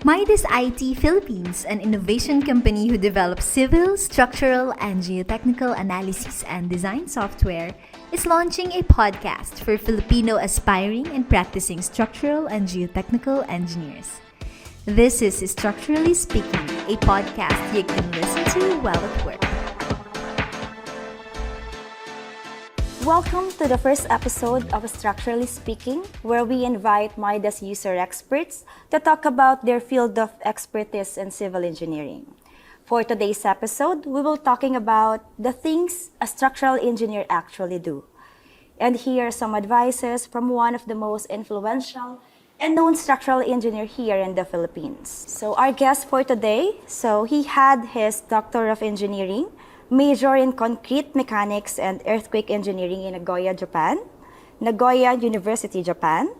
Midas IT Philippines, an innovation company who develops civil, structural, and geotechnical analysis and design software, is launching a podcast for Filipino aspiring and practicing structural and geotechnical engineers. This is Structurally Speaking, a podcast you can listen to while at work. Welcome to the first episode of Structurally Speaking, where we invite Midas user experts to talk about their field of expertise in civil engineering. For today's episode, we will be talking about the things a structural engineer actually do. And here are some advices from one of the most influential and known structural engineer here in the Philippines. So our guest for today, he had his Doctor of Engineering, major in concrete mechanics and earthquake engineering in Nagoya, Japan, Nagoya University, Japan.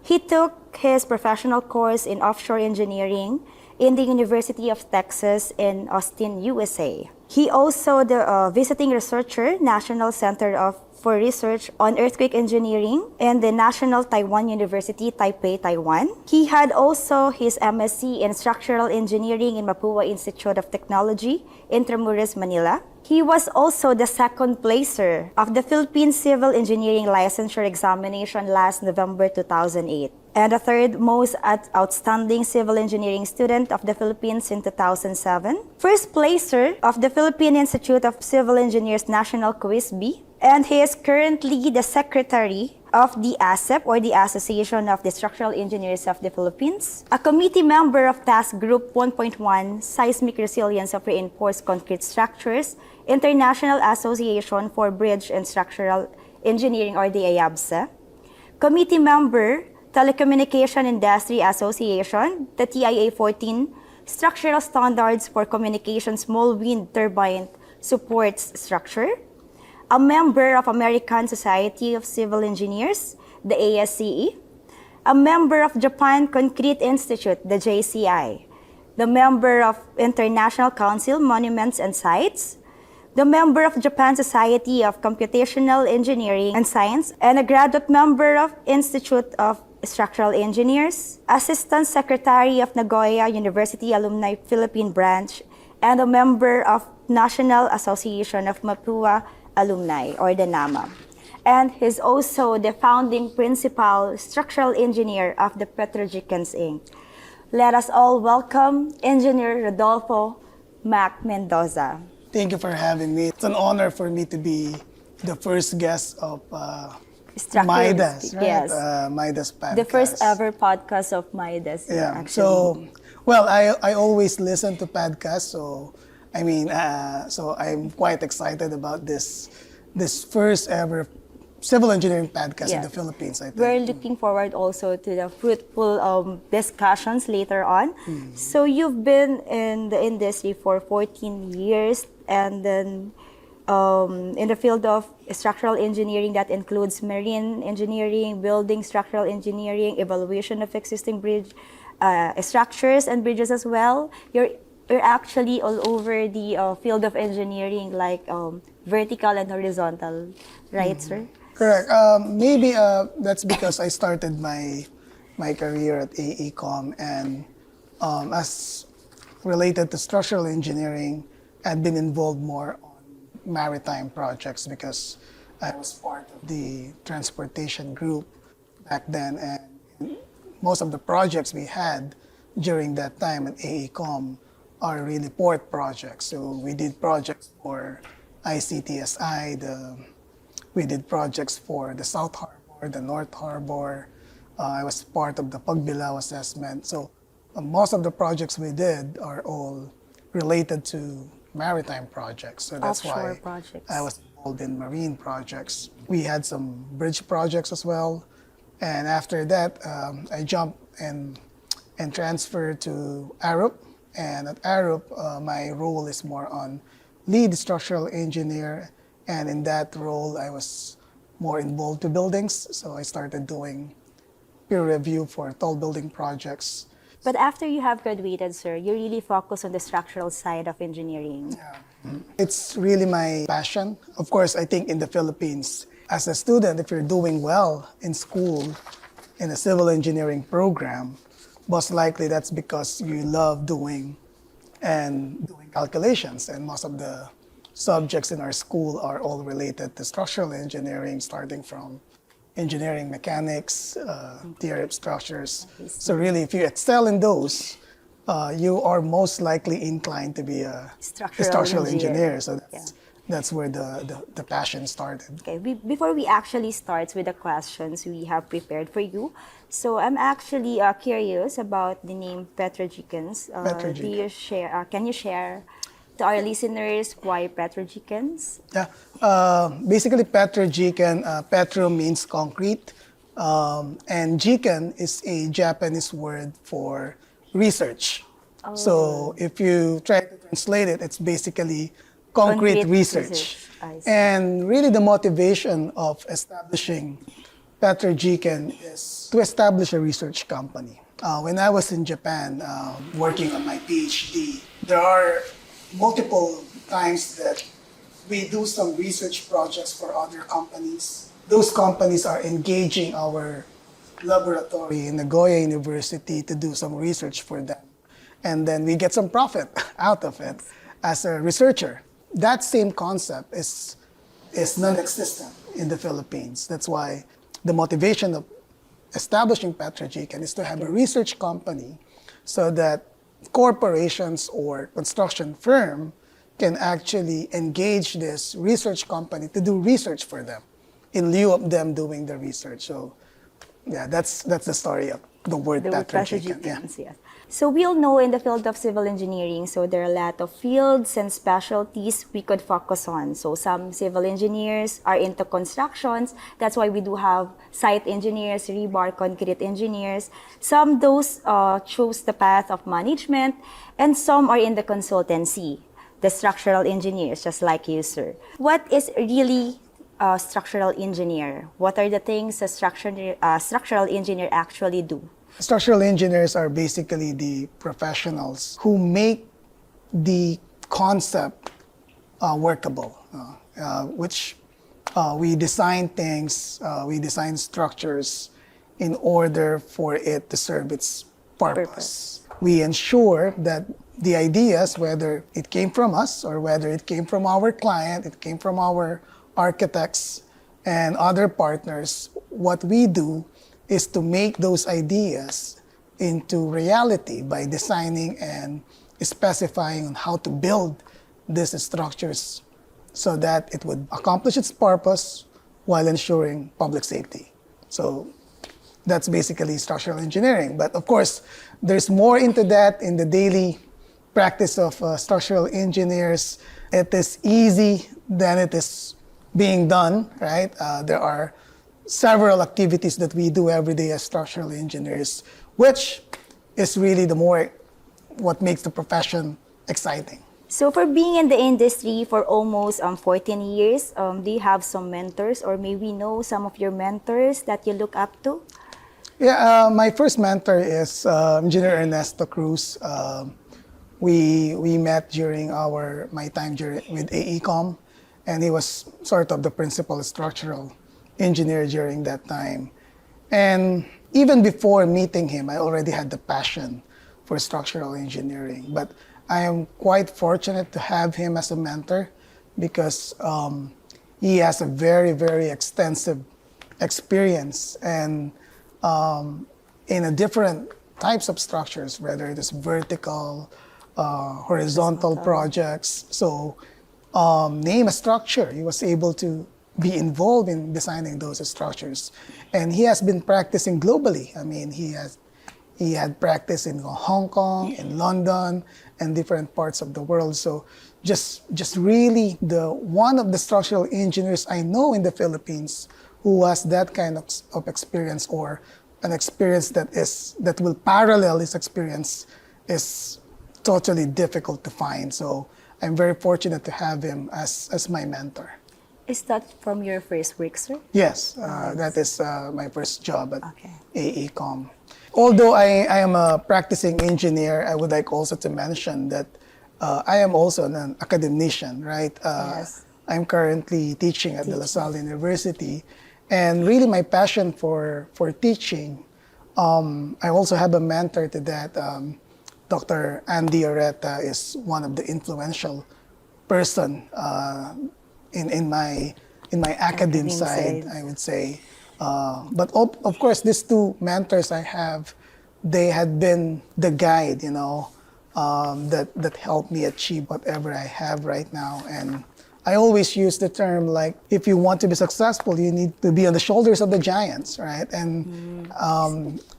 He took his professional course in offshore engineering in the University of Texas in Austin, USA. He also the visiting researcher, National Center for Research on Earthquake Engineering in the National Taiwan University, Taipei, Taiwan. He had also his MSc in Structural Engineering in Mapua Institute of Technology, Intramuros, Manila. He was also the second placer of the Philippine Civil Engineering Licensure Examination last November 2008, and the third most outstanding civil engineering student of the Philippines in 2007, first placer of the Philippine Institute of Civil Engineers National Quiz B, and he is currently the secretary of the ASEP, or the Association of the Structural Engineers of the Philippines, a committee member of Task Group 1.1, Seismic Resilience of Reinforced Concrete Structures, International Association for Bridge and Structural Engineering, or the IABSA, committee member, Telecommunication Industry Association, the TIA 14, Structural Standards for Communication Small Wind Turbine Supports Structure, a member of American Society of Civil Engineers, the ASCE, a member of Japan Concrete Institute, the JCI, the member of International Council Monuments and Sites, the member of Japan Society of Computational Engineering and Science, and a graduate member of Institute of Structural Engineers, Assistant Secretary of Nagoya University Alumni Philippine Branch, and a member of National Association of Mapua Alumni, or the NAMA. And he's also the founding principal structural engineer of the Petro Jikken Engr. Let us all welcome Engineer Rodolfo Mendoza. Thank you for having me. It's an honor for me to be the first guest of Midas, right? Yes. Midas podcast. The first ever podcast of Midas. Yeah. Actually. So, well, I always listen to podcasts, so so I'm quite excited about this first ever civil engineering podcast in the Philippines, I think. We're looking forward also to the fruitful discussions later on. So you've been in the industry for 14 years, and then in the field of structural engineering that includes marine engineering, building structural engineering, evaluation of existing bridge structures and bridges as well. You're actually all over the field of engineering, like vertical and horizontal, right, sir? Correct. Maybe that's because I started my career at AECOM, and as related to structural engineering, I'd been involved more on maritime projects because I was part of the transportation group back then, and most of the projects we had during that time at AECOM are really port projects. So we did projects for ICTSI, we did projects for the South Harbor, the North Harbor. I was part of the Pagbilao assessment. So most of the projects we did are all related to maritime projects. So that's Offshore why projects. I was involved in marine projects. We had some bridge projects as well. And after that, I jumped and transferred to Arup. And at Arup, my role is more on lead structural engineer. And in that role, I was more involved to buildings. So I started doing peer review for tall building projects. But after you have graduated, sir, you really focus on the structural side of engineering. Yeah. It's really my passion. Of course, I think in the Philippines, as a student, if you're doing well in school, in a civil engineering program, most likely that's because you love doing calculations, and most of the subjects in our school are all related to structural engineering, starting from engineering mechanics, theory of structures. So really, if you excel in those, you are most likely inclined to be a structural engineer. So that's where the passion started. Okay, before we actually start with the questions we have prepared for you, so I'm actually curious about the name Petro Jikkens. Petro Do you Jikken. share? Can you share to our listeners why Petro Jikkens? Yeah, basically Petro Jikken, Petro means concrete, and Jikken is a Japanese word for research. So if you try to translate it, it's basically concrete research. I see. And really the motivation of establishing Petro Jikken is to establish a research company. When I was in Japan working on my PhD, there are multiple times that we do some research projects for other companies. Those companies are engaging our laboratory in Nagoya University to do some research for them. And then we get some profit out of it as a researcher. That same concept is non-existent in the Philippines. That's why the motivation of establishing Petro Jikken is to have a research company so that corporations or construction firm can actually engage this research company to do research for them in lieu of them doing the research. So yeah, that's the story of the word Petro Jikken. Yeah. Yes. So we all know in the field of civil engineering, so there are a lot of fields and specialties we could focus on. So some civil engineers are into constructions. That's why we do have site engineers, rebar, concrete engineers. Some those choose the path of management, and some are in the consultancy, the structural engineers, just like you, sir. What is really a structural engineer? What are the things a structural engineer actually do? Structural engineers are basically the professionals who make the concept workable, which we design things, we design structures in order for it to serve its purpose. We ensure that the ideas, whether it came from us or whether it came from our client, it came from our architects and other partners, what we do is to make those ideas into reality by designing and specifying on how to build these structures so that it would accomplish its purpose while ensuring public safety. So that's basically structural engineering. But of course, there's more into that in the daily practice of structural engineers. It is easy than it is being done, right? There are several activities that we do every day as structural engineers, which is really what makes the profession exciting. So for being in the industry for almost 14 years, do you have some mentors, or maybe know some of your mentors that you look up to? Yeah, my first mentor is Engineer Ernesto Cruz. We met during my time with AECOM, and he was sort of the principal structural engineer during that time. And even before meeting him, I already had the passion for structural engineering. But I am quite fortunate to have him as a mentor because he has a very, very extensive experience and in a different types of structures, whether it is vertical, horizontal projects. So name a structure, he was able to be involved in designing those structures. And he has been practicing globally. I mean, he had practice in Hong Kong, in London, and different parts of the world. So just really one of the structural engineers I know in the Philippines who has that kind of experience, or an experience that will parallel his experience, is totally difficult to find. So I'm very fortunate to have him as my mentor. Is that from your first work, sir? Yes, that is my first job at AECOM. Although I am a practicing engineer, I would like also to mention that I am also an academician, right? Yes. I'm currently teaching at De La Salle University, and really my passion for teaching I also have a mentor to that. Dr. Andy Oreta is one of the influential person in my academe side, I would say. But of course, these two mentors I have, they had been the guide, that helped me achieve whatever I have right now. And I always use the term like, if you want to be successful, you need to be on the shoulders of the giants, right? And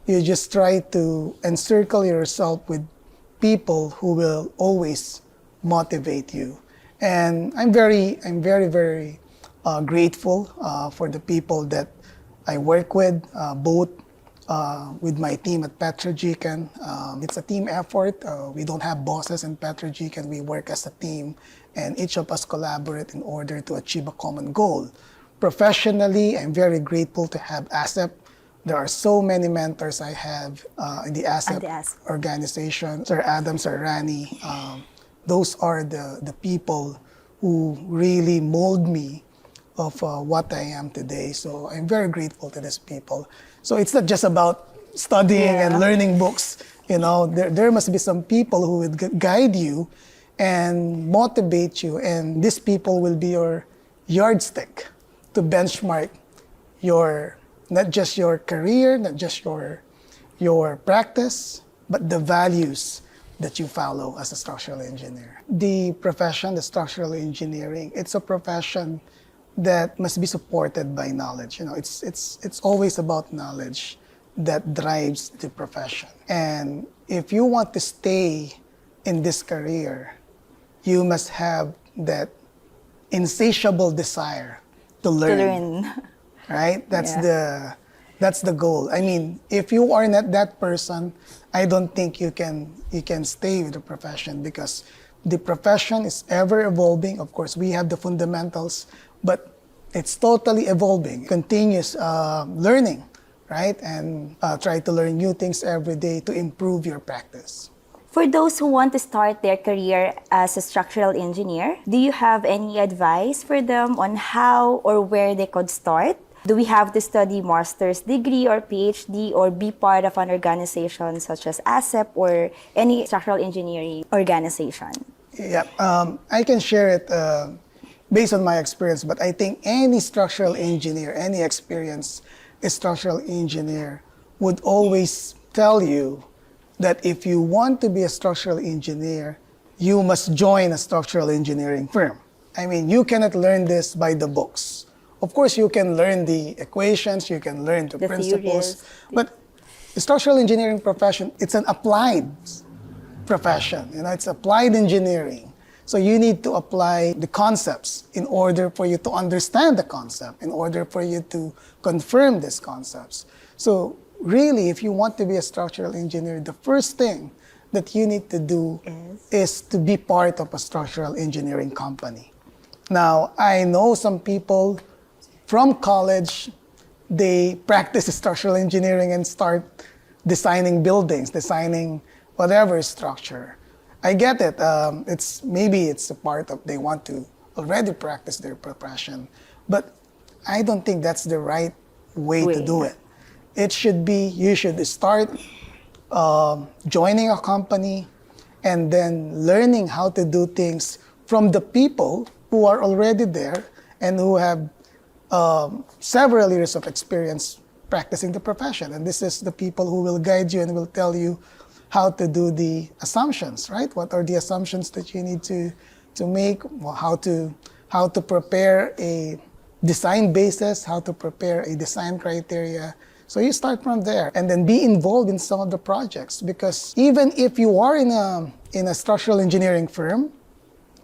you just try to encircle yourself with people who will always motivate you. And I'm very, very grateful for the people that I work with, both with my team at Petro Jikken. It's a team effort. We don't have bosses in Petro Jikken. We work as a team, and each of us collaborate in order to achieve a common goal. Professionally, I'm very grateful to have ASEP. There are so many mentors I have in the ASEP organization. Sir Adam, Sir Rani, those are the people who really mold me of what I am today. So I'm very grateful to these people. So it's not just about studying and learning books. There must be some people who would guide you and motivate you, and these people will be your yardstick to benchmark not just your career, not just your practice, but the values that you follow as a structural engineer. The profession, the structural engineering, it's a profession that must be supported by knowledge. It's always about knowledge that drives the profession. And if you want to stay in this career, you must have that insatiable desire to learn. Right? That's the goal. I mean, if you are not that person, I don't think you can stay with the profession, because the profession is ever evolving. Of course, we have the fundamentals, but it's totally evolving. Continuous learning, right? And try to learn new things every day to improve your practice. For those who want to start their career as a structural engineer, do you have any advice for them on how or where they could start? Do we have to study master's degree or PhD or be part of an organization such as ASEP or any structural engineering organization? Yeah, I can share it based on my experience, but I think any structural engineer, any experienced structural engineer would always tell you that if you want to be a structural engineer, you must join a structural engineering firm. I mean, you cannot learn this by the books. Of course, you can learn the equations, you can learn the principles, but the structural engineering profession, it's an applied profession. It's applied engineering. So you need to apply the concepts in order for you to understand the concept, in order for you to confirm these concepts. So really, if you want to be a structural engineer, the first thing that you need to do is to be part of a structural engineering company. Now, I know some people from college, they practice structural engineering and start designing buildings, designing whatever structure. I get it. Maybe it's a part of they want to already practice their profession, but I don't think that's the right way to do it. It should be, you should start joining a company and then learning how to do things from the people who are already there and who have several years of experience practicing the profession. And this is the people who will guide you and will tell you how to do the assumptions, right? What are the assumptions that you need to make, how to prepare a design basis, how to prepare a design criteria. So you start from there and then be involved in some of the projects, because even if you are in a structural engineering firm,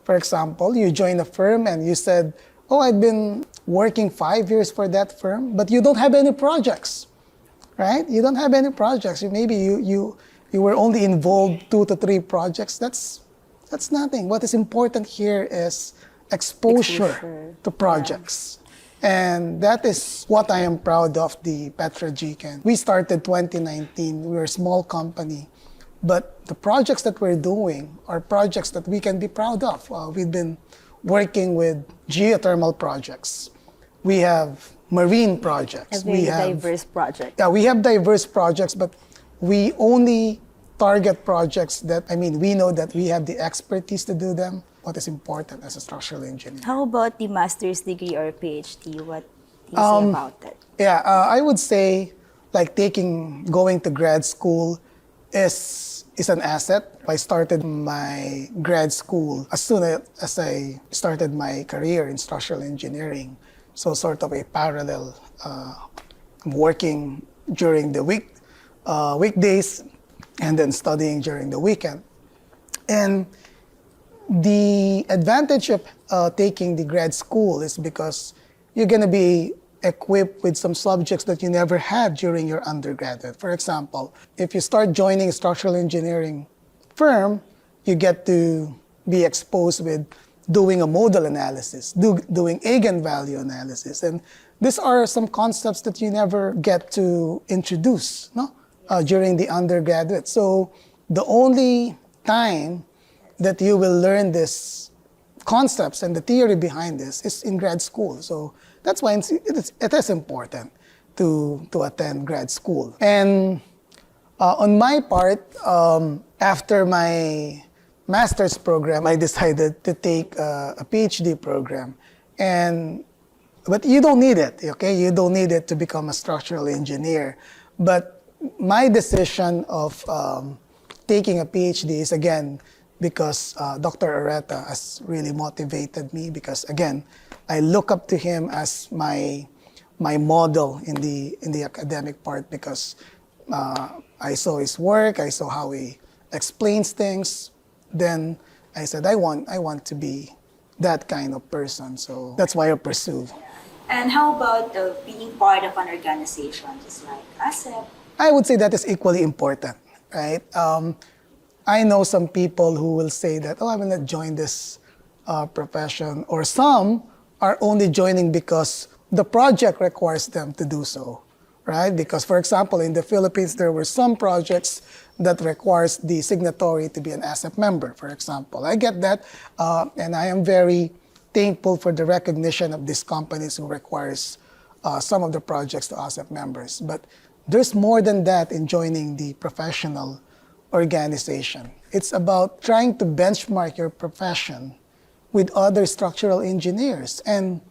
for example, you join a firm and you said, oh, I've been working 5 years for that firm, but you don't have any projects, right? You don't have any projects. Maybe you were only involved 2 to 3 projects. That's nothing. What is important here is exposure to projects. And that is what I am proud of the Petro Jikken. We started 2019. We were a small company. But the projects that we're doing are projects that we can be proud of. We've been working with geothermal projects. We have marine A projects. very diverse project. Yeah, we have diverse projects, but we only target projects that, we know that we have the expertise to do them, what is important as a structural engineer. How about the master's degree or PhD? What do you say about it? Yeah, I would say like going to grad school is an asset. I started my grad school as soon as I started my career in structural engineering. So sort of a parallel, working during the weekdays, and then studying during the weekend. And the advantage of taking the grad school is because you're going to be equipped with some subjects that you never had during your undergraduate. For example, if you start joining a structural engineering firm, you get to be exposed with doing a modal analysis, doing eigenvalue analysis. And these are some concepts that you never get to introduce during the undergraduate. So the only time that you will learn these concepts and the theory behind this is in grad school. So that's why it is important to attend grad school. And on my part, after my master's program, I decided to take a PhD program. But you don't need it, okay? You don't need it to become a structural engineer. But my decision of taking a PhD is, again, because Dr. Areta has really motivated me, because, again, I look up to him as my model in the academic part, because I saw his work, I saw how he explains things. Then I said, I want to be that kind of person. So that's why I pursue. And how about being part of an organization, just like ASEP? I would say that is equally important, right? I know some people who will say that, I will not join this profession, or some are only joining because the project requires them to do so, right? Because, for example, in the Philippines, there were some projects that requires the signatory to be an ASEP member, for example. I get that, and I am very thankful for the recognition of these companies who requires some of the projects to ASEP members. But there's more than that in joining the professional organization. It's about trying to benchmark your profession with other structural engineers. And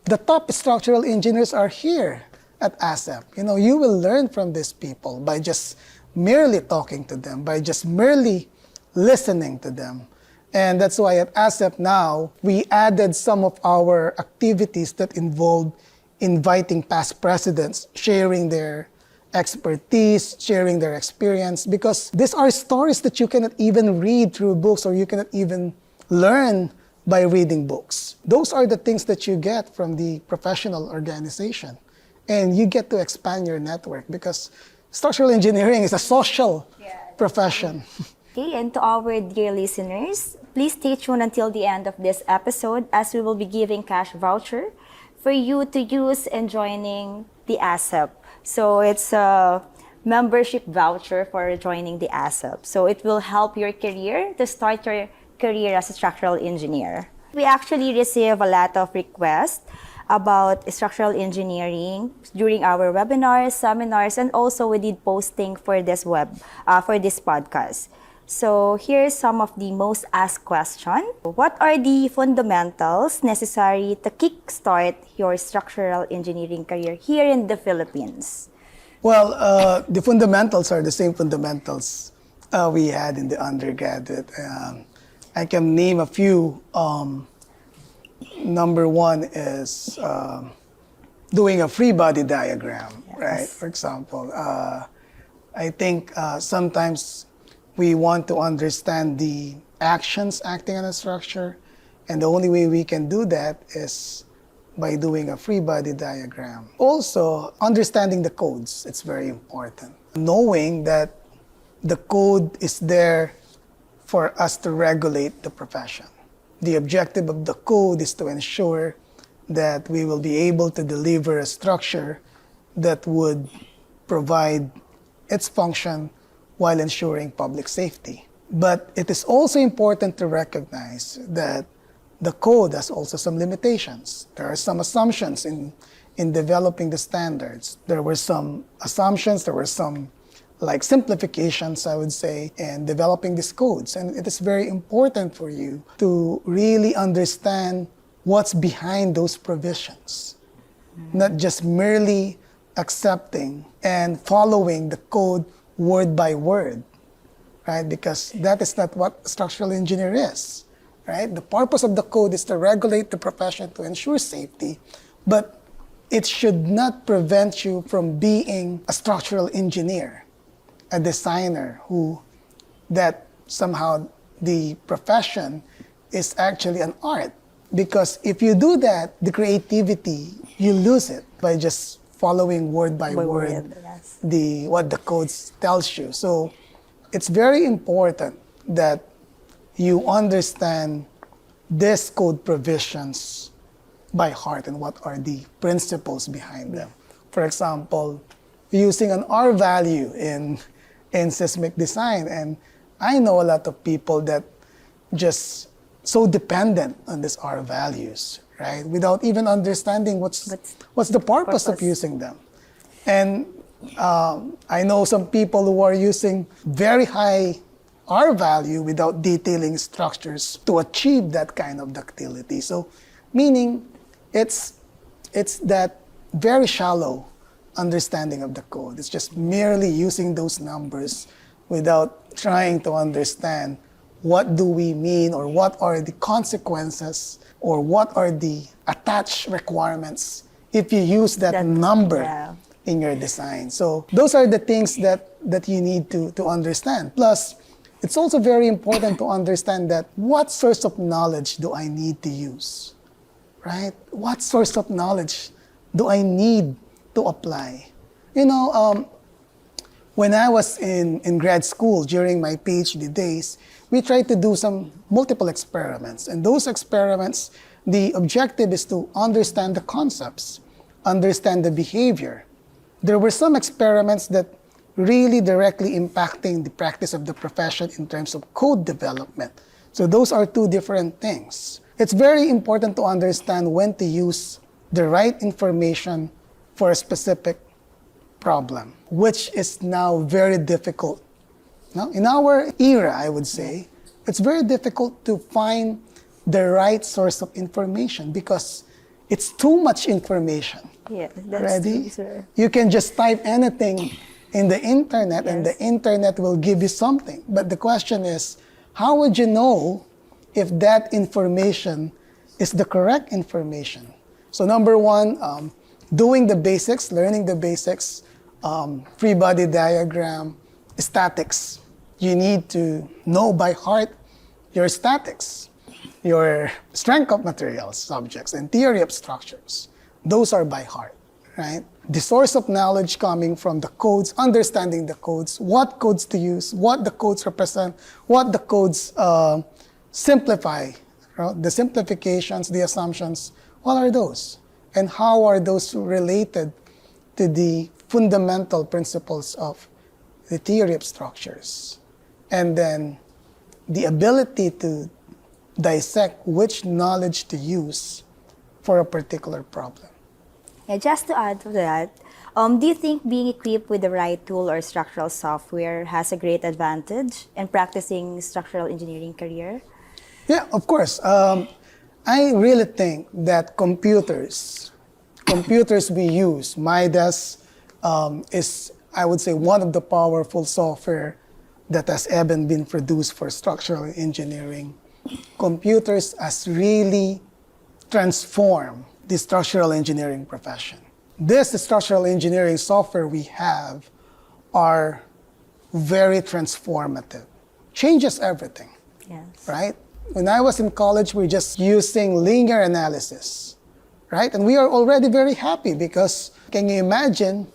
the top structural engineers are here at ASEP. You will learn from these people by just merely talking to them, by just merely listening to them. And that's why at ASEP now, we added some of our activities that involve inviting past presidents, sharing their expertise, sharing their experience, because these are stories that you cannot even read through books, or you cannot even learn by reading books. Those are the things that you get from the professional organization. And you get to expand your network, because structural engineering is a social profession. Okay, and to our dear listeners, please stay tuned until the end of this episode, as we will be giving cash voucher for you to use in joining the ASEP. So it's a membership voucher for joining the ASEP. So it will help your career to start your career as a structural engineer. We actually receive a lot of requests about structural engineering during our webinars, seminars, and also we did posting for this for this podcast. So here's some of the most asked questions. What are the fundamentals necessary to kickstart your structural engineering career here in the Philippines? Well, the fundamentals are the same fundamentals we had in the undergraduate. I can name a few. Number one is doing a free body diagram, right? For example, I think sometimes we want to understand the actions acting on a structure, and the only way we can do that is by doing a free body diagram. Also, understanding the codes, it's very important. Knowing that the code is there for us to regulate the profession. The objective of the code is to ensure that we will be able to deliver a structure that would provide its function while ensuring public safety. But it is also important to recognize that the code has also some limitations. There are some assumptions in in developing the standards, there were some assumptions, there were some like simplifications, I would say, in developing these codes. And it is very important for you to really understand what's behind those provisions, not just merely accepting and following the code word by word, right? Because that is not what a structural engineer is, right? The purpose of the code is to regulate the profession to ensure safety, but it should not prevent you from being a structural engineer, a designer that somehow the profession is actually an art. Because if you do that, the creativity, you lose it by just following word by word yes. what the code tells you. So it's very important that you understand these code provisions by heart and what are the principles behind them. For example, using an R value in seismic design. And I know a lot of people that just so dependent on these R values, right? Without even understanding what's the purpose of using them. And I know some people who are using very high R value without detailing structures to achieve that kind of ductility. So, meaning it's that very shallow understanding of the code. It's just merely using those numbers without trying to understand what do we mean, or what are the consequences, or what are the attached requirements if you use that number in your design. So those are the things that you need to understand. Plus, it's also very important to understand that what source of knowledge do I need to use, right? What source of knowledge do I need to apply? You know, when I was in grad school during my PhD days, we tried to do some multiple experiments. And those experiments, the objective is to understand the concepts, understand the behavior. There were some experiments that really directly impacting the practice of the profession in terms of code development. So those are two different things. It's very important to understand when to use the right information for a specific problem, which is now very difficult. Now, in our era, I would say, it's very difficult to find the right source of information because it's too much information. Yeah, that's Ready? true, sir. You can just type anything in the internet and the internet will give you something. But the question is, how would you know if that information is the correct information? So number one, doing the basics, learning the basics, free body diagram, statics. You need to know by heart your statics, your strength of materials, subjects, and theory of structures. Those are by heart, right? The source of knowledge coming from the codes, understanding the codes, what codes to use, what the codes represent, what the codes simplify, right? The simplifications, the assumptions, what are those? And how are those related to the fundamental principles of the theory of structures? And then the ability to dissect which knowledge to use for a particular problem. Yeah, just to add to that, do you think being equipped with the right tool or structural software has a great advantage in practicing structural engineering career? Yeah, of course. I really think that computers we use, Midas is, I would say, one of the powerful software that has ever been produced for structural engineering. Computers has really transformed the structural engineering profession. This structural engineering software we have are very transformative. Changes everything, Yes. right? When I was in college, we were just using linear analysis, right? And we are already very happy because can you imagine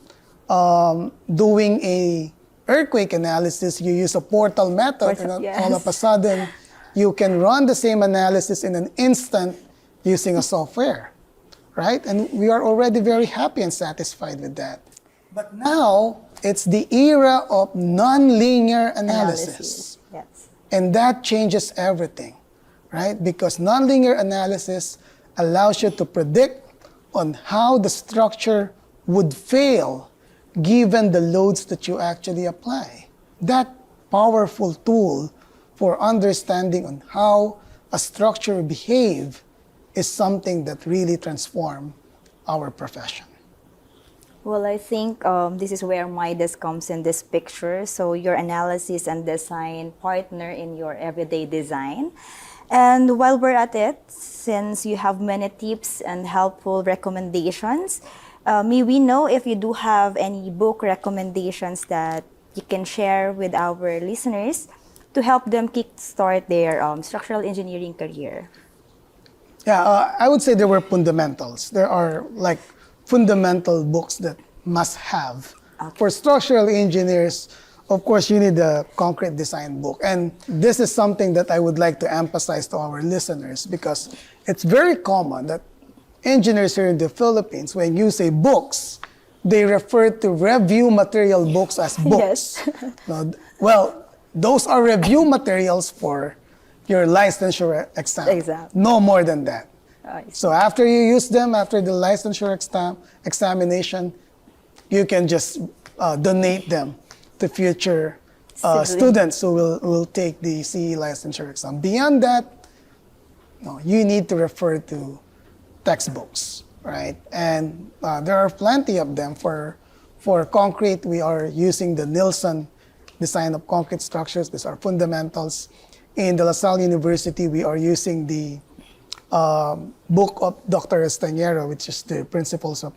doing a earthquake analysis, you use a portal method, and all of a sudden, you can run the same analysis in an instant using a software, right? And we are already very happy and satisfied with that. But now, it's the era of nonlinear analysis. Yes. And that changes everything, right? Because nonlinear analysis allows you to predict on how the structure would fail given the loads that you actually apply. That powerful tool for understanding on how a structure behave is something that really transform our profession. Well, I think this is where Midas comes in this picture. So your analysis and design partner in your everyday design. And while we're at it, since you have many tips and helpful recommendations, may we know if you do have any book recommendations that you can share with our listeners to help them kickstart their structural engineering career? Yeah, I would say there were fundamentals. There are like fundamental books that must have. Okay. For structural engineers, of course, you need a concrete design book. And this is something that I would like to emphasize to our listeners because it's very common that engineers here in the Philippines, when you say books, they refer to review material books as books. Yes. No, well, those are review materials for your licensure exam. No more than that. So after you use them, after the licensure examination, you can just donate them to future students who will take the CE licensure exam. Beyond that, no, you need to refer to textbooks, right? And there are plenty of them. For concrete, we are using the Nielsen design of concrete structures. These are fundamentals. In the La Salle University, we are using the book of Dr. Estañero, which is the Principles of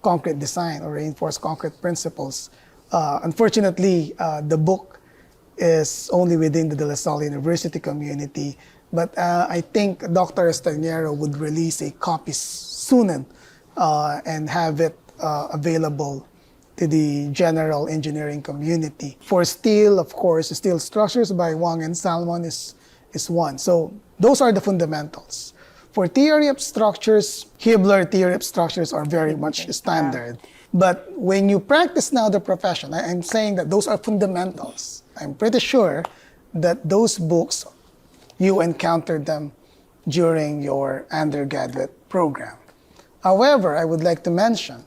Concrete Design or Reinforced Concrete Principles. Unfortunately, the book is only within the La Salle University community, but I think Dr. Estañero would release a copy soon and have it available to the general engineering community. For steel, of course, Steel Structures by Wang and Salmon is one. So those are the fundamentals. For theory of structures, Hibbeler theory of structures are very much standard. But when you practice now the profession, I'm saying that those are fundamentals. I'm pretty sure that those books, you encountered them during your undergraduate program. However, I would like to mention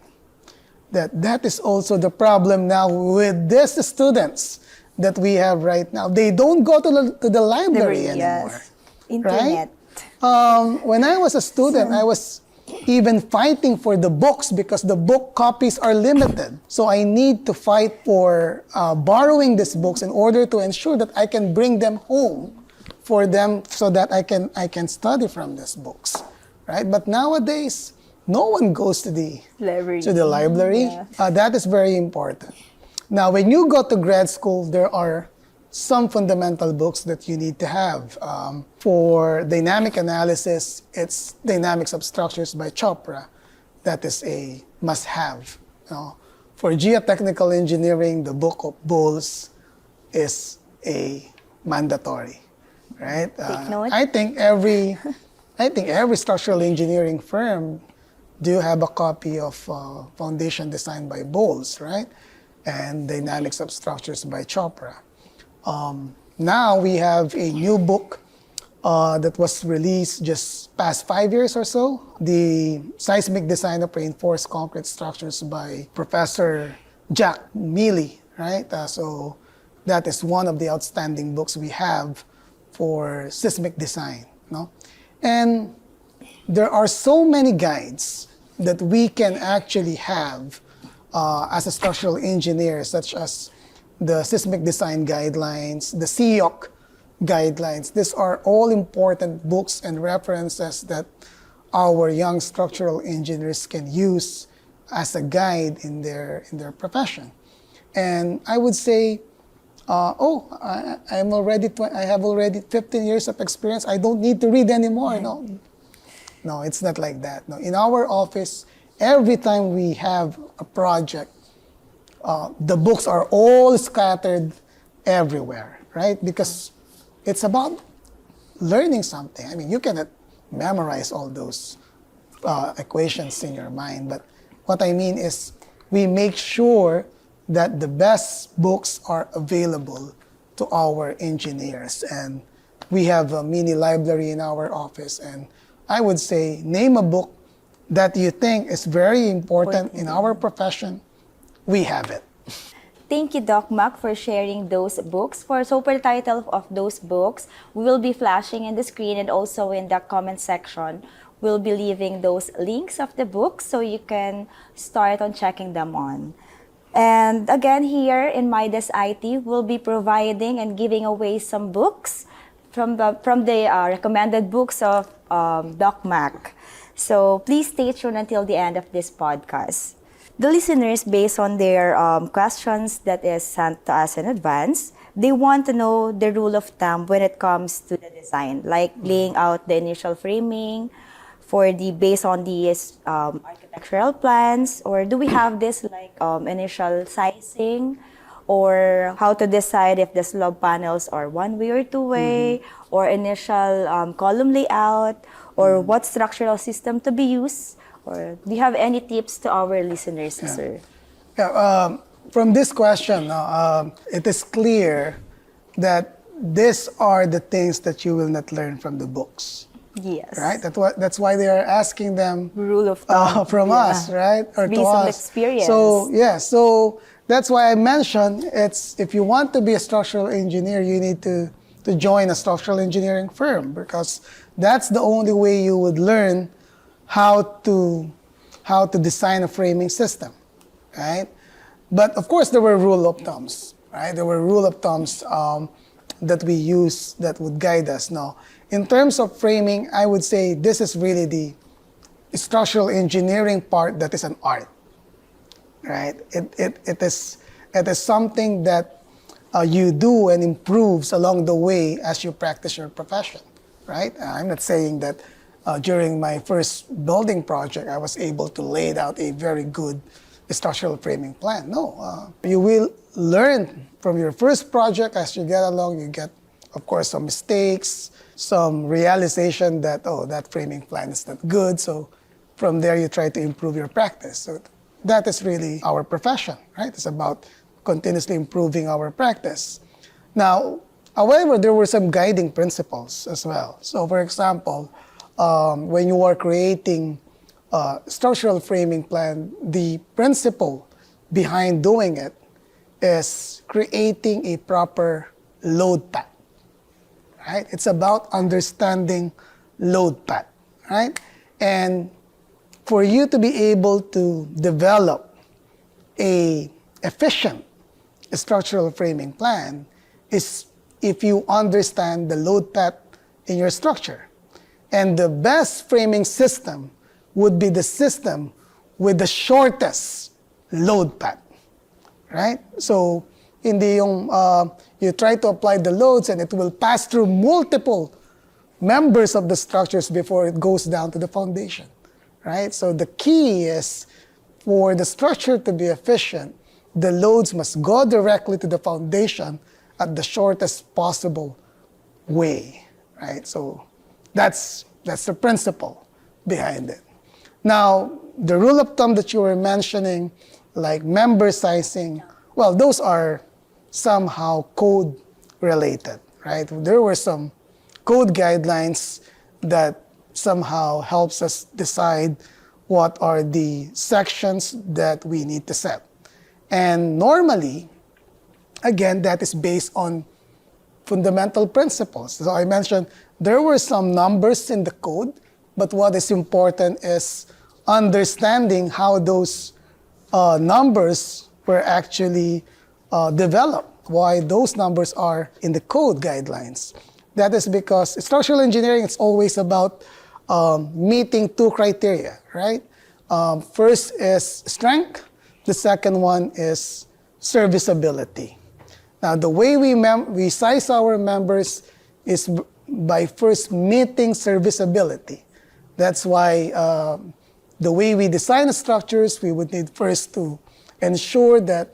that is also the problem now with these students that we have right now. They don't go to the library anymore. Yes. Internet. Right? When I was a student, I was even fighting for the books because the book copies are limited. So I need to fight for borrowing these books in order to ensure that I can bring them home for them so that I can study from these books. Right? But nowadays, no one goes to the library. Yeah. That is very important. Now, when you go to grad school, there are some fundamental books that you need to have. For dynamic analysis, it's Dynamics of Structures by Chopra. That is a must-have. For geotechnical engineering, the Book of Bulls is a mandatory, right? Take note. I think every structural engineering firm do have a copy of Foundation Design by Bowles, right? And Dynamics of Structures by Chopra. Now we have a new book that was released just past 5 years or so, the Seismic Design of Reinforced Concrete Structures by Professor Jack Mealy, right? So that is one of the outstanding books we have for seismic design, no? And there are so many guides that we can actually have as a structural engineer, such as the Seismic Design Guidelines, the SEOC Guidelines. These are all important books and references that our young structural engineers can use as a guide in their profession. And I would say, I have already 15 years of experience. I don't need to read anymore. No, it's not like that. No, in our office, every time we have a project, the books are all scattered everywhere, right? Because it's about learning something. I mean, you cannot memorize all those equations in your mind, but what I mean is we make sure that the best books are available to our engineers. And we have a mini library in our office, and I would say name a book that you think is very important in our profession, we have it. Thank you, Doc Mac, for sharing those books. For super title of those books, we will be flashing in the screen and also in the comment section. We'll be leaving those links of the books so you can start on checking them on. And again, here in Midas IT, we'll be providing and giving away some books from the recommended books of Doc Mac. So please stay tuned until the end of this podcast. The listeners, based on their questions that is sent to us in advance, they want to know the rule of thumb when it comes to the design, like laying out the initial framing for the based on the architectural plans, or do we have this like initial sizing, or how to decide if the slab panels are one-way or two-way, or initial column layout, or what structural system to be used. Or do you have any tips to our listeners, sir? Yeah, from this question, it is clear that these are the things that you will not learn from the books. Yes. Right? That's why they are asking them Rule of thumb. from us, right? Or Based to on us. experience. So that's why I mentioned if you want to be a structural engineer, you need to join a structural engineering firm, because that's the only way you would learn how to design a framing system, right? But of course, there were rule of thumbs, right? There were rule of thumbs that we use that would guide us. Now, in terms of framing, I would say this is really the structural engineering part that is an art, right? It is something that you do and improves along the way as you practice your profession, right? I'm not saying that during my first building project, I was able to lay out a very good structural framing plan. No, you will learn from your first project as you get along. You get, of course, some mistakes, some realization that, that framing plan is not good. So from there, you try to improve your practice. So that is really our profession, right? It's about continuously improving our practice. Now, however, there were some guiding principles as well. So for example, when you are creating a structural framing plan, the principle behind doing it is creating a proper load path, right? It's about understanding load path, right? And for you to be able to develop a efficient structural framing plan is if you understand the load path in your structure. And the best framing system would be the system with the shortest load path, right? So you try to apply the loads and it will pass through multiple members of the structures before it goes down to the foundation, right? So the key is for the structure to be efficient, the loads must go directly to the foundation at the shortest possible way, right? So that's the principle behind it. Now, the rule of thumb that you were mentioning, like member sizing, well, those are somehow code related, right? There were some code guidelines that somehow helps us decide what are the sections that we need to set. And normally, again, that is based on fundamental principles. So I mentioned there were some numbers in the code, but what is important is understanding how those numbers were actually developed, why those numbers are in the code guidelines. That is because structural engineering is always about meeting two criteria, right? First is strength, the second one is serviceability. Now, the way we size our members is by first meeting serviceability. That's why the way we design structures, we would need first to ensure that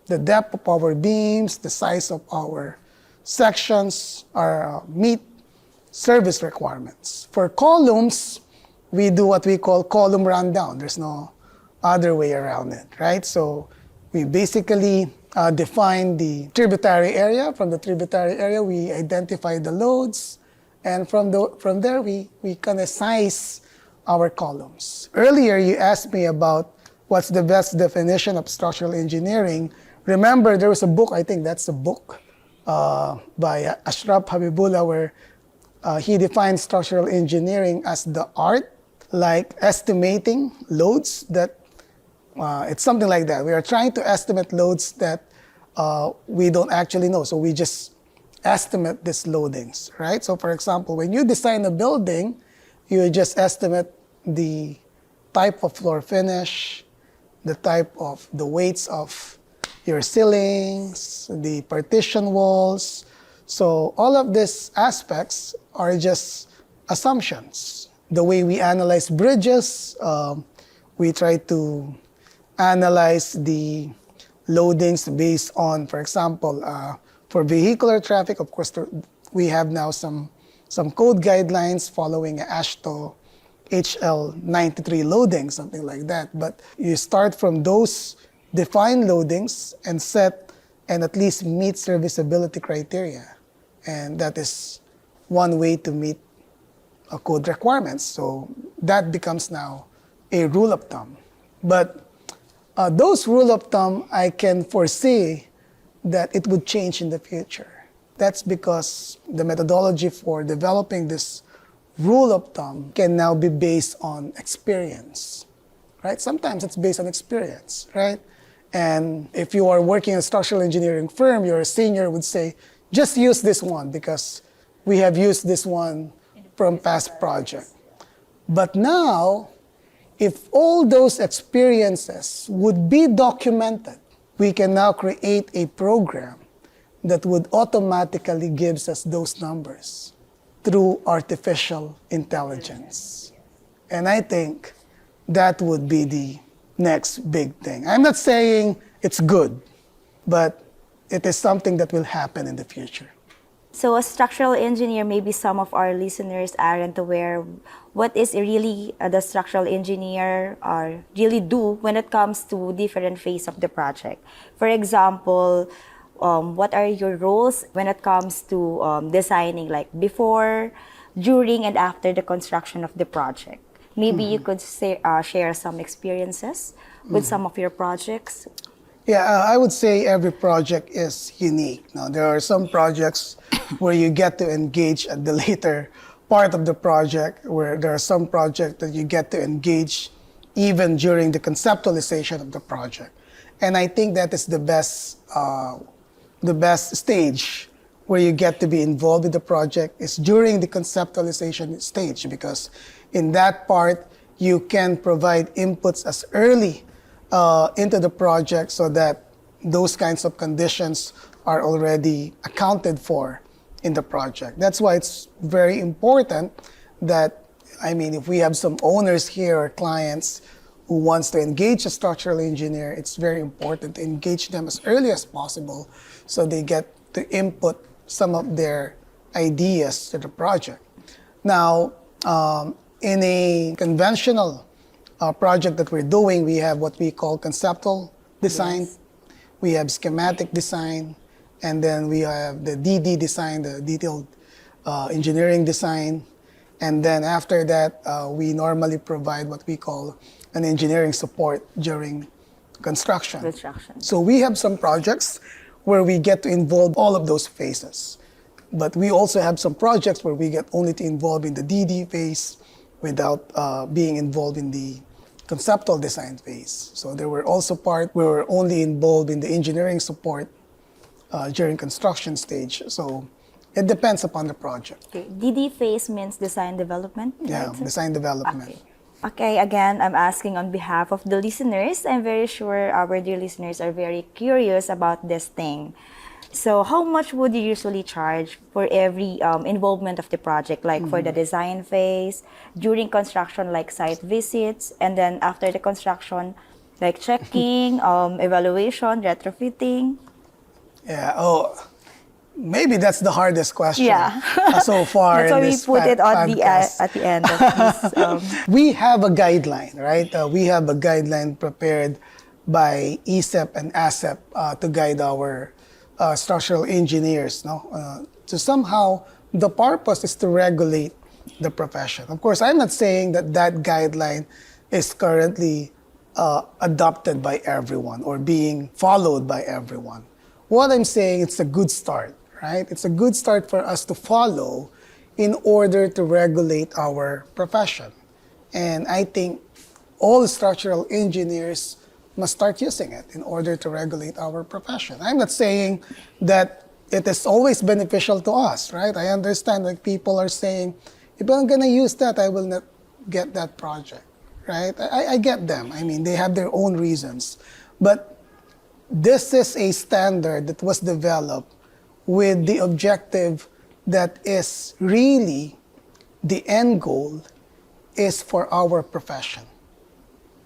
the depth of our beams, the size of our sections are meet service requirements. For columns, we do what we call column rundown. There's no other way around it, right? So we basically define the tributary area. From the tributary area, we identify the loads. And from there, we kind of size our columns. Earlier, you asked me about what's the best definition of structural engineering. Remember, there was a book, I think that's a book by Ashraf Habibullah, where he defines structural engineering as the art, like estimating loads that, it's something like that. We are trying to estimate loads that we don't actually know. So we just estimate these loadings, right? So for example, when you design a building, you just estimate the type of floor finish, the type of the weights of your ceilings, the partition walls. So all of these aspects are just assumptions. The way we analyze bridges, we try to analyze the loadings based on, for example, for vehicular traffic, of course, we have now some code guidelines following AASHTO HL93 loading, something like that. But you start from those defined loadings and set and at least meet serviceability criteria. And that is one way to meet code requirements. So that becomes now a rule of thumb. But those rule of thumb, I can foresee that it would change in the future. That's because the methodology for developing this rule of thumb can now be based on experience, right? Sometimes it's based on experience, right? And if you are working in a structural engineering firm, your senior would say, just use this one because we have used this one from past project. But now, if all those experiences would be documented, we can now create a program that would automatically gives us those numbers through artificial intelligence. And I think that would be the next big thing. I'm not saying it's good, but it is something that will happen in the future. So as structural engineer, maybe some of our listeners aren't aware what is really the structural engineer really do when it comes to different phase of the project. For example, what are your roles when it comes to designing, like before, during, and after the construction of the project? Maybe you could share some experiences with some of your projects. Yeah, I would say every project is unique. Now, there are some projects where you get to engage at the later part of the project, where there are some projects that you get to engage even during the conceptualization of the project. And I think that is the best stage where you get to be involved with the project is during the conceptualization stage, because in that part, you can provide inputs as early into the project so that those kinds of conditions are already accounted for in the project. That's why it's very important that, I mean, if we have some owners here or clients who wants to engage a structural engineer, it's very important to engage them as early as possible so they get to input some of their ideas to the project. Now, in a conventional project that we're doing, we have what we call conceptual design, we have schematic design, and then we have the DD design, the detailed engineering design. And then after that, we normally provide what we call an engineering support during construction. So we have some projects where we get to involve all of those phases. But we also have some projects where we get only to involve in the DD phase without being involved in the conceptual design phase. So there were also parts where we're only involved in the engineering support during construction stage. So it depends upon the project. Okay. DD phase means design development? Yeah, right? design development. Okay, again, I'm asking on behalf of the listeners. I'm very sure our dear listeners are very curious about this thing. So how much would you usually charge for every involvement of the project, like for the design phase, during construction, like site visits, and then after the construction, like checking, evaluation, retrofitting? Yeah, maybe that's the hardest question so far. That's why we put it on at the end of this. We have a guideline, right? We have a guideline prepared by ESEP and ASEP to guide our structural engineers. No? So somehow the purpose is to regulate the profession. Of course, I'm not saying that that guideline is currently adopted by everyone or being followed by everyone. What I'm saying, it's a good start, right? It's a good start for us to follow in order to regulate our profession. And I think all structural engineers must start using it in order to regulate our profession. I'm not saying that it is always beneficial to us, right? I understand like people are saying, if I'm gonna use that, I will not get that project, right? I get them. I mean, they have their own reasons. But this is a standard that was developed with the objective that is really the end goal is for our profession,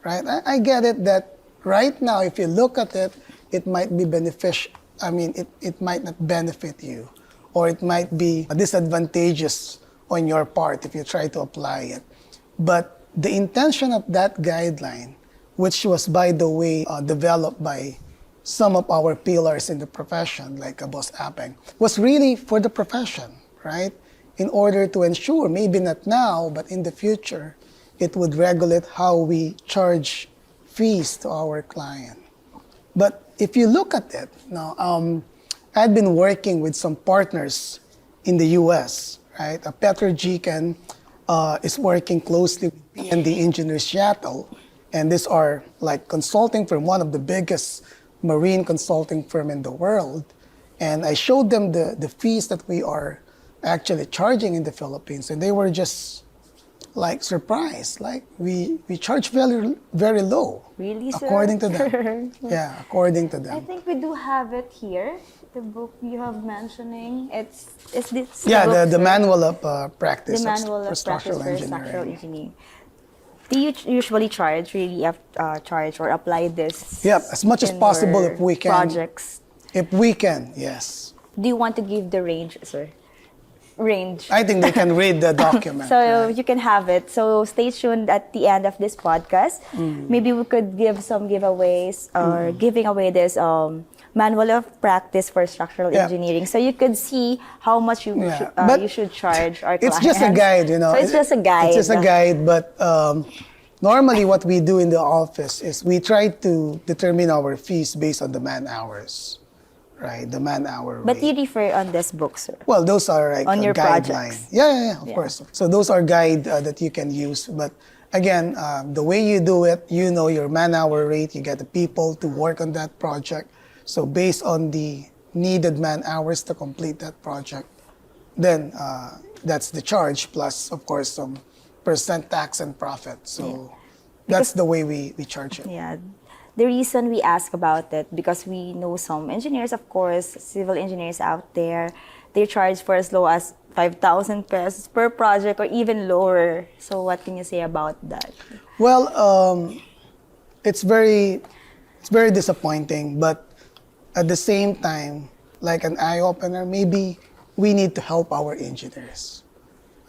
right? I get it that right now, if you look at it, it might be beneficial. I mean, it might not benefit you, or it might be disadvantageous on your part if you try to apply it. But the intention of that guideline, which was, by the way, developed by some of our pillars in the profession, like Boss Apeng, was really for the profession, right? In order to ensure, maybe not now, but in the future, it would regulate how we charge fees to our client. But if you look at it, now, I've been working with some partners in the US, right? Petro Jikken is working closely with P&D Engineers Seattle, and these are like consulting firm, one of the biggest marine consulting firm in the world. And I showed them the fees that we are actually charging in the Philippines, and they were just like surprised. Like we charge very, very low. Really, sir? According to them. Yeah, according to them. I think we do have it here. The book you have mentioning. It's this. Yeah, book, the sir? manual of practice The manual for of structural practice for engineering. structural engineering. Do you usually charge charge or apply this? Yeah, as much as in possible your if we can. Projects. If we can, yes. Do you want to give the range, sir? Range. I think they can read the document. So right? you can have it. So stay tuned at the end of this podcast. Maybe we could give some giveaways or giving away this manual of practice for structural Yeah. engineering. So you could see how much you, Yeah. should, you should charge our It's clients. just a guide, you know. So it's just a guide. It's just a guide, but normally what we do in the office is we try to determine our fees based on the man hours, right? The man hour But you rate. refer on this book, sir. Well, those are like On your guideline. projects. Yeah, of Yeah. course. So those are guide that you can use. But again, the way you do it, you know your man-hour rate, you get the people to work on that project. So based on the needed man-hours to complete that project, then that's the charge plus, of course, some percent tax and profit. So that's the way we charge it. Yeah. The reason we ask about it, because we know some engineers, of course, civil engineers out there, they charge for as low as 5,000 pesos per project or even lower. So what can you say about that? Well, it's very disappointing, but at the same time, like an eye-opener, maybe we need to help our engineers,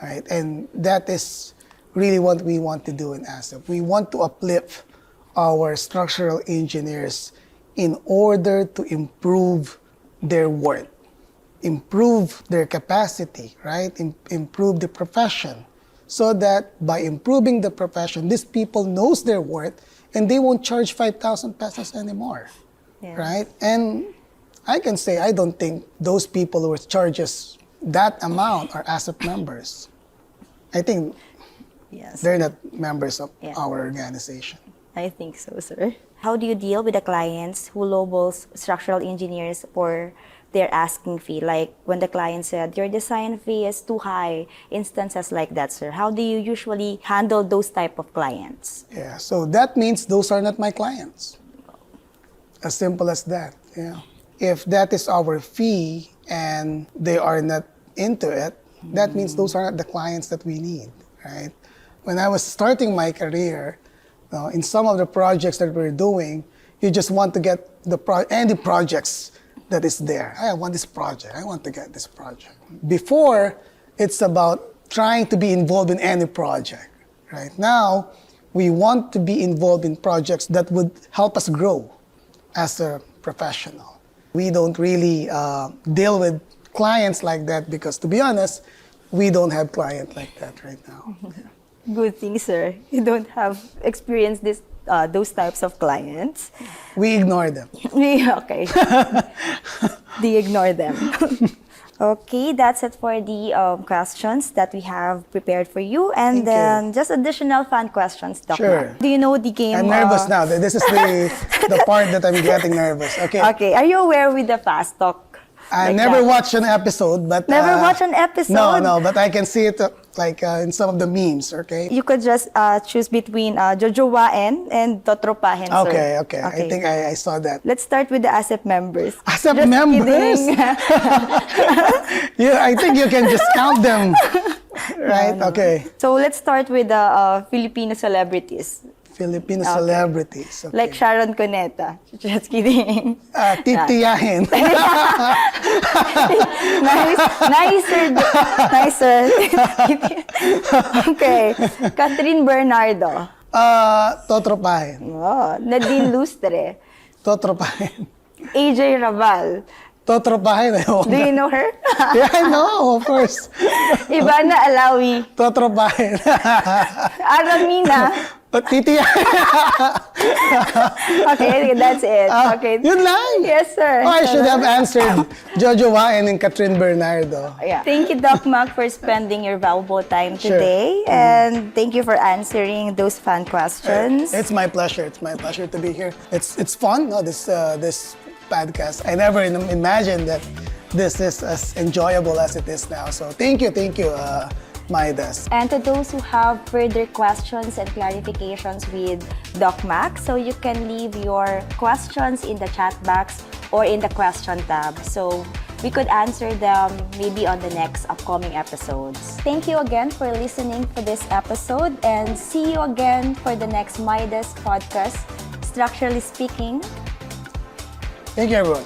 right? And that is really what we want to do in ASAP. We want to uplift our structural engineers in order to improve their work, improve their capacity, right? Improve the profession, so that by improving the profession, these people knows their worth and they won't charge 5,000 pesos anymore, right? And I can say I don't think those people who charges that amount are ASAP members. I think they're not members of our organization. I think so, sir. How do you deal with the clients who lowballs structural engineers for their asking fee? Like when the client said, your design fee is too high, instances like that, sir. How do you usually handle those type of clients? Yeah, so that means those are not my clients. As simple as that, yeah. If that is our fee and they are not into it, that means those are not the clients that we need, right? When I was starting my career, in some of the projects that we're doing, you just want to get any projects that is there. I want this project. I want to get this project. Before, it's about trying to be involved in any project. Right now, we want to be involved in projects that would help us grow as a professional. We don't really deal with clients like that because, to be honest, we don't have client like that right now. Good thing, sir. You don't have experienced those types of clients. We ignore them. Okay. Do you ignore them? Okay, that's it for the questions that we have prepared for you. And Thank then you. just additional fun questions, Doc. Sure. Do you know the game? I'm nervous now. This is the part that I'm getting nervous. Okay. Okay, are you aware with the fast talk? I Like never that? watched an episode, but Never watched an episode? No, but I can see it in some of the memes. Okay. You could just choose between jojowain and totropahin, sir. Okay. I think I saw that. Let's start with the ASEP members. ASEP Just members? kidding. Yeah, I think you can just count them. Right? No. Okay. So let's start with the Filipino celebrities. Filipino celebrities. Okay. Like Sharon Cuneta. Just kidding. Titiyahin. Nicer. Okay. Catherine Bernardo. Totropahin. Oh, Nadine Lustre. Totropahin. AJ Raval. Totropahin. Do you know her? Yeah, I know, of course. Ivana Alawi. Totropahin. Aramina. Titiyahin. Okay, that's it. Okay. Yun lang. Yes, sir. Oh, I should have answered Jojo Waen and Catherine Bernardo. Yeah. Thank you, Doc Mac, for spending your valuable time Sure. today. And thank you for answering those fun questions. It's my pleasure. It's my pleasure to be here. It's fun, no? This podcast. I never imagined that this is as enjoyable as it is now. So thank you, Midas. And to those who have further questions and clarifications with Doc Mac, so you can leave your questions in the chat box or in the question tab. So we could answer them maybe on the next upcoming episodes. Thank you again for listening to this episode, and see you again for the next Midas podcast, Structurally Speaking. Thank you, everyone.